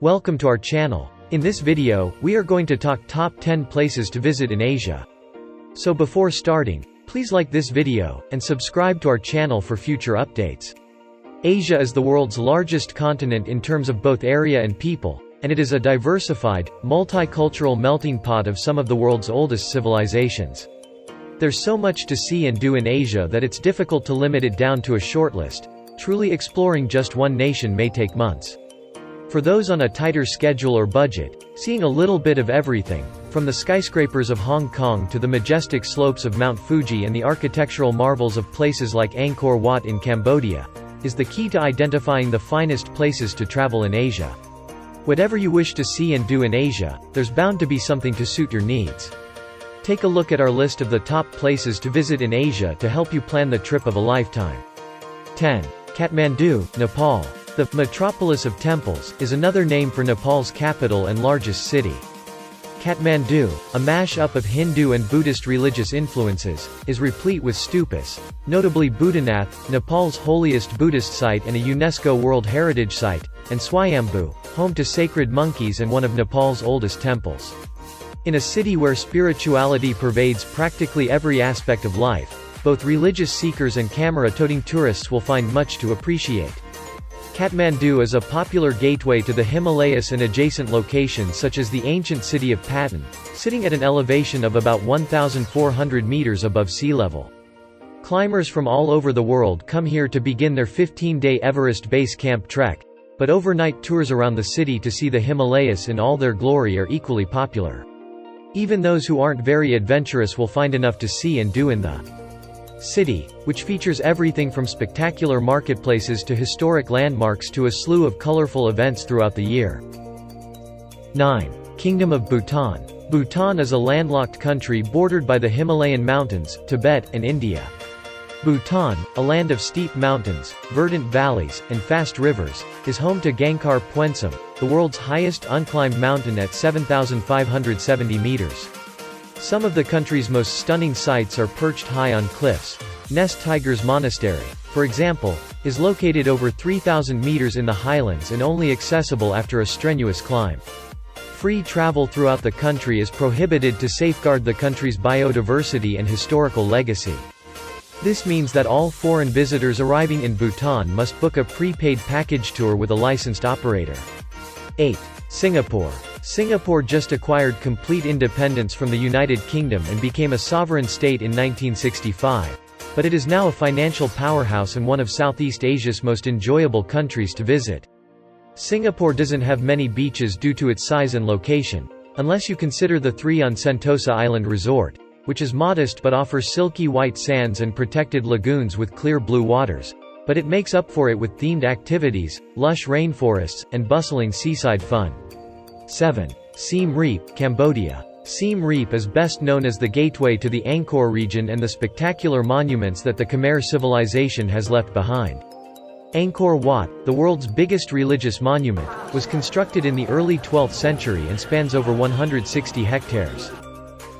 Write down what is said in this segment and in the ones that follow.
Welcome to our channel. In this video, we are going to talk top 10 places to visit in Asia. So before starting, please like this video, and subscribe to our channel for future updates. Asia is the world's largest continent in terms of both area and people, and it is a diversified, multicultural melting pot of some of the world's oldest civilizations. There's so much to see and do in Asia that it's difficult to limit it down to a short list. Truly exploring just one nation may take months. For those on a tighter schedule or budget, seeing a little bit of everything, from the skyscrapers of Hong Kong to the majestic slopes of Mount Fuji and the architectural marvels of places like Angkor Wat in Cambodia, is the key to identifying the finest places to travel in Asia. Whatever you wish to see and do in Asia, there's bound to be something to suit your needs. Take a look at our list of the top places to visit in Asia to help you plan the trip of a lifetime. 10. Kathmandu, Nepal. The metropolis of temples is another name for Nepal's capital and largest city. Kathmandu, a mash-up of Hindu and Buddhist religious influences, is replete with stupas, notably Buddhanath, Nepal's holiest Buddhist site and a UNESCO World Heritage Site, and Swayambhu, home to sacred monkeys and one of Nepal's oldest temples. In a city where spirituality pervades practically every aspect of life, both religious seekers and camera-toting tourists will find much to appreciate. Kathmandu is a popular gateway to the Himalayas and adjacent locations such as the ancient city of Patan, sitting at an elevation of about 1,400 meters above sea level. Climbers from all over the world come here to begin their 15-day Everest Base Camp trek, but overnight tours around the city to see the Himalayas in all their glory are equally popular. Even those who aren't very adventurous will find enough to see and do in the city, which features everything from spectacular marketplaces to historic landmarks to a slew of colorful events throughout the year. 9. Kingdom of Bhutan. Bhutan is a landlocked country bordered by the Himalayan mountains, Tibet, and India. Bhutan, a land of steep mountains, verdant valleys, and fast rivers, is home to Gangkhar Puensum, the world's highest unclimbed mountain at 7,570 meters. Some of the country's most stunning sights are perched high on cliffs. Nest Tigers Monastery, for example, is located over 3,000 meters in the highlands and only accessible after a strenuous climb. Free travel throughout the country is prohibited to safeguard the country's biodiversity and historical legacy. This means that all foreign visitors arriving in Bhutan must book a prepaid package tour with a licensed operator. 8. Singapore. Singapore just acquired complete independence from the United Kingdom and became a sovereign state in 1965, but it is now a financial powerhouse and one of Southeast Asia's most enjoyable countries to visit. Singapore doesn't have many beaches due to its size and location, unless you consider the 3 on Sentosa Island Resort, which is modest but offers silky white sands and protected lagoons with clear blue waters, but it makes up for it with themed activities, lush rainforests, and bustling seaside fun. 7. Siem Reap, Cambodia. Siem Reap is best known as the gateway to the Angkor region and the spectacular monuments that the Khmer civilization has left behind. Angkor Wat, the world's biggest religious monument, was constructed in the early 12th century and spans over 160 hectares.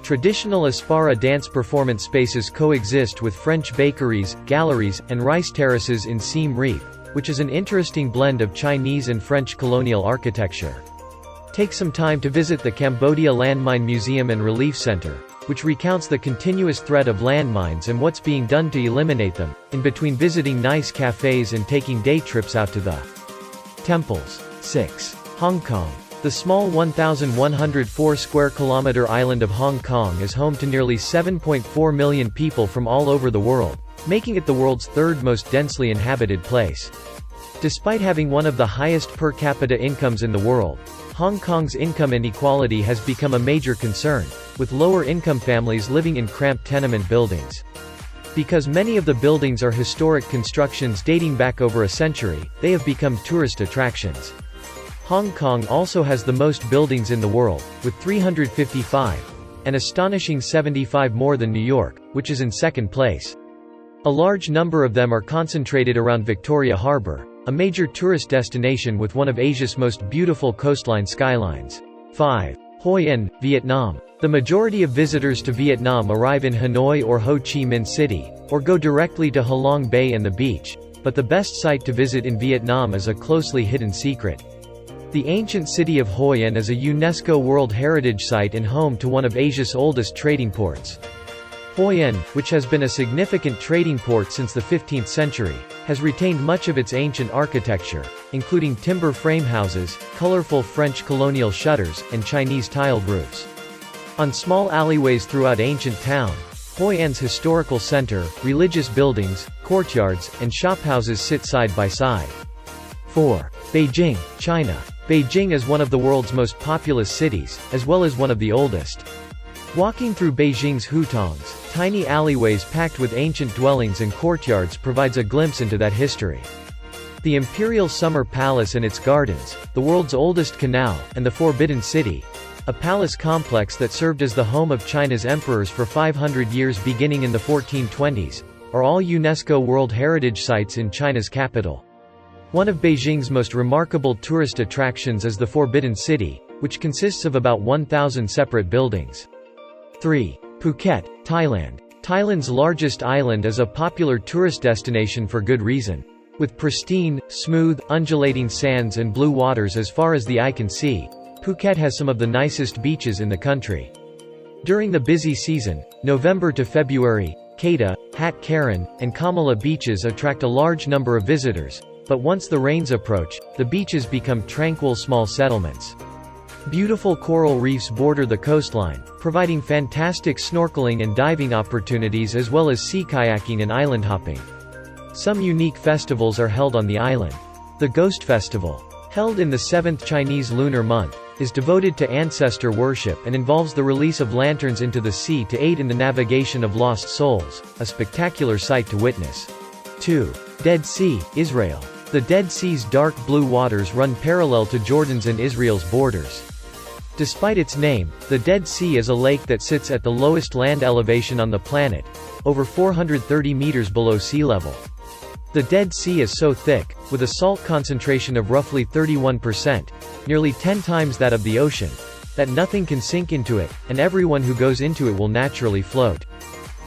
Traditional Aspara dance performance spaces coexist with French bakeries, galleries, and rice terraces in Siem Reap, which is an interesting blend of Chinese and French colonial architecture. Take some time to visit the Cambodia Landmine Museum and Relief Center, which recounts the continuous threat of landmines and what's being done to eliminate them, in between visiting nice cafes and taking day trips out to the temples. 6. Hong Kong. The small 1,104 square kilometer island of Hong Kong is home to nearly 7.4 million people from all over the world, making it the world's third most densely inhabited place. Despite having one of the highest per capita incomes in the world, Hong Kong's income inequality has become a major concern, with lower-income families living in cramped tenement buildings. Because many of the buildings are historic constructions dating back over a century, they have become tourist attractions. Hong Kong also has the most buildings in the world, with 355, an astonishing 75 more than New York, which is in second place. A large number of them are concentrated around Victoria Harbour, a major tourist destination with one of Asia's most beautiful coastline skylines. 5. Hoi An, Vietnam. The majority of visitors to Vietnam arrive in Hanoi or Ho Chi Minh City, or go directly to Halong Bay and the beach, but the best site to visit in Vietnam is a closely hidden secret. The ancient city of Hoi An is a UNESCO World Heritage Site and home to one of Asia's oldest trading ports. Hoi An, which has been a significant trading port since the 15th century, has retained much of its ancient architecture, including timber frame houses, colorful French colonial shutters, and Chinese tiled roofs. On small alleyways throughout ancient town, Hoi An's historical center, religious buildings, courtyards, and shophouses sit side by side. 4. Beijing, China. Beijing is one of the world's most populous cities, as well as one of the oldest. Walking through Beijing's hutongs, tiny alleyways packed with ancient dwellings and courtyards provides a glimpse into that history. The Imperial Summer Palace and its gardens, the world's oldest canal, and the Forbidden City, a palace complex that served as the home of China's emperors for 500 years beginning in the 1420s, are all UNESCO World Heritage Sites in China's capital. One of Beijing's most remarkable tourist attractions is the Forbidden City, which consists of about 1,000 separate buildings. 3. Phuket, Thailand. Thailand's largest island is a popular tourist destination for good reason. With pristine, smooth, undulating sands and blue waters as far as the eye can see, Phuket has some of the nicest beaches in the country. During the busy season, November to February, Kata, Hat Karan, and Kamala beaches attract a large number of visitors, but once the rains approach, the beaches become tranquil small settlements. Beautiful coral reefs border the coastline, providing fantastic snorkeling and diving opportunities as well as sea kayaking and island hopping. Some unique festivals are held on the island. The Ghost Festival, held in the 7th Chinese lunar month, is devoted to ancestor worship and involves the release of lanterns into the sea to aid in the navigation of lost souls, a spectacular sight to witness. 2. Dead Sea, Israel. The Dead Sea's dark blue waters run parallel to Jordan's and Israel's borders. Despite its name, the Dead Sea is a lake that sits at the lowest land elevation on the planet, over 430 meters below sea level. The Dead Sea is so thick, with a salt concentration of roughly 31%, nearly 10 times that of the ocean, that nothing can sink into it, and everyone who goes into it will naturally float.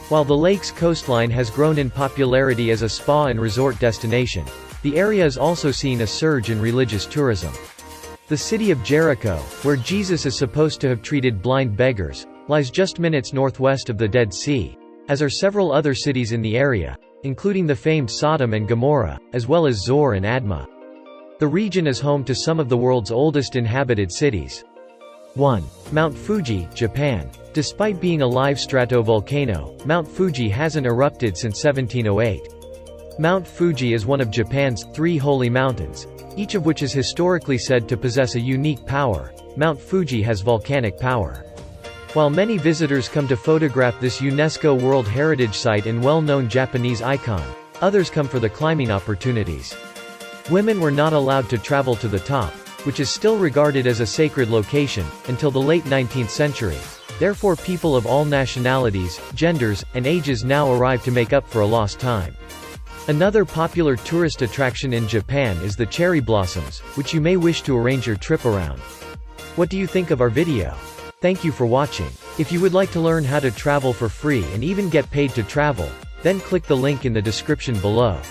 While the lake's coastline has grown in popularity as a spa and resort destination, the area is also seeing a surge in religious tourism. The city of Jericho, where Jesus is supposed to have treated blind beggars, lies just minutes northwest of the Dead Sea, as are several other cities in the area, including the famed Sodom and Gomorrah, as well as Zor and Admah. The region is home to some of the world's oldest inhabited cities. 1. Mount Fuji, Japan. Despite being a live stratovolcano, Mount Fuji hasn't erupted since 1708. Mount Fuji is one of Japan's 3 holy mountains, each of which is historically said to possess a unique power. Mount Fuji has volcanic power. While many visitors come to photograph this UNESCO World Heritage Site and well-known Japanese icon, others come for the climbing opportunities. Women were not allowed to travel to the top, which is still regarded as a sacred location, until the late 19th century. Therefore people of all nationalities, genders, and ages now arrive to make up for a lost time. Another popular tourist attraction in Japan is the cherry blossoms, which you may wish to arrange your trip around. What do you think of our video? Thank you for watching. If you would like to learn how to travel for free and even get paid to travel, then click the link in the description below.